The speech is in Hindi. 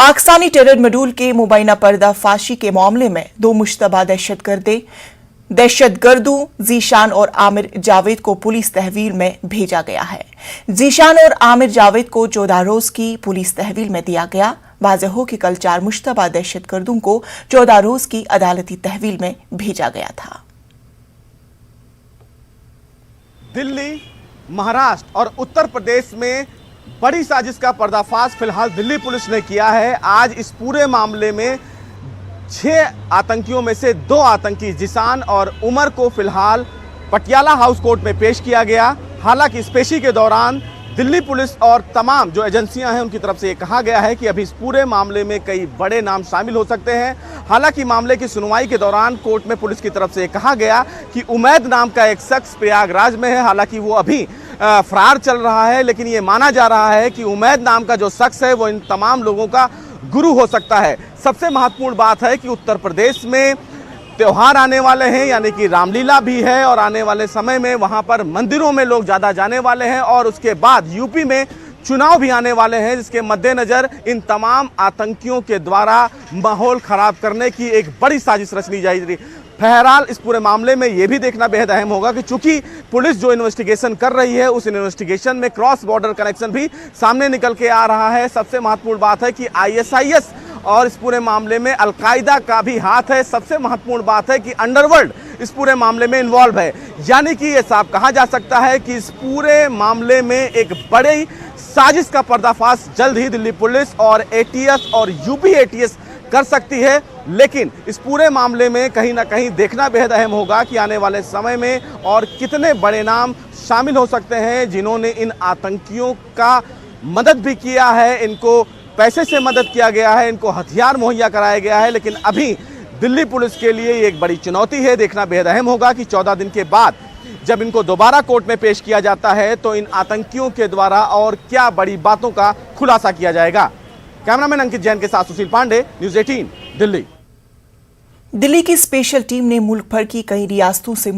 पाकिस्तानी टेरर मॉड्यूल के मुबैना पर्दाफाशी के मामले में दो मुश्तबा दहशतगर्दों जीशान और आमिर जावेद को पुलिस तहवील में भेजा गया है। जीशान और आमिर जावेद को 14 रोज की पुलिस तहवील में दिया गया। वाज़ेह हो कि कल 4 मुश्तबा दहशतगर्दों को 14 रोज की अदालती तहवील में भेजा गया था। दिल्ली, महाराष्ट्र और उत्तर प्रदेश में बड़ी साजिश का पर्दाफाश फिलहाल दिल्ली पुलिस ने किया है। आज इस पूरे मामले में 6 आतंकियों में से 2 आतंकी जीशान और उमर को फिलहाल पटियाला हाउस कोर्ट में पेश किया गया। हालांकि इस पेशी के दौरान दिल्ली पुलिस और तमाम जो एजेंसियां हैं उनकी तरफ से ये कहा गया है कि अभी इस पूरे मामले में कई बड़े नाम शामिल हो सकते हैं। हालांकि मामले की सुनवाई के दौरान कोर्ट में पुलिस की तरफ से ये कहा गया कि उमैद नाम का एक शख्स प्रयागराज में है। हालांकि वो अभी फरार चल रहा है, लेकिन ये माना जा रहा है कि उमैद नाम का जो शख्स है वो इन तमाम लोगों का गुरु हो सकता है। सबसे महत्वपूर्ण बात है कि उत्तर प्रदेश में त्योहार आने वाले हैं, यानी कि रामलीला भी है और आने वाले समय में वहां पर मंदिरों में लोग ज़्यादा जाने वाले हैं और उसके बाद यूपी में चुनाव भी आने वाले हैं, जिसके मद्देनज़र इन तमाम आतंकियों के द्वारा माहौल ख़राब करने की एक बड़ी साजिश रचनी जा रही। बहरहाल इस पूरे मामले में यह भी देखना बेहद अहम होगा कि चूंकि पुलिस जो इन्वेस्टिगेशन कर रही है उस इन्वेस्टिगेशन में क्रॉस बॉर्डर कनेक्शन भी सामने निकल के आ रहा है। सबसे महत्वपूर्ण बात है कि ISIS और इस पूरे मामले में अलकायदा का भी हाथ है। सबसे महत्वपूर्ण बात है कि अंडरवर्ल्ड इस पूरे मामले में इन्वॉल्व है, यानी कि ये साफ कहा जा सकता है कि इस पूरे मामले में एक बड़ी साजिश का पर्दाफाश जल्द ही दिल्ली पुलिस और ATS और UP ATS कर सकती है। लेकिन इस पूरे मामले में कहीं ना कहीं देखना बेहद अहम होगा कि आने वाले समय में और कितने बड़े नाम शामिल हो सकते हैं जिन्होंने इन आतंकियों का मदद भी किया है, इनको पैसे से मदद किया गया है, इनको हथियार मुहैया कराया गया है। लेकिन अभी दिल्ली पुलिस के लिए ये एक बड़ी चुनौती है। देखना बेहद अहम होगा कि 14 दिन के बाद जब इनको दोबारा कोर्ट में पेश किया जाता है तो इन आतंकियों के द्वारा और क्या बड़ी बातों का खुलासा किया जाएगा। कैमरामैन अंकित जैन के साथ सुशील पांडे, न्यूज़ 18 दिल्ली। दिल्ली की स्पेशल टीम ने मुल्क भर की कई रियासतों से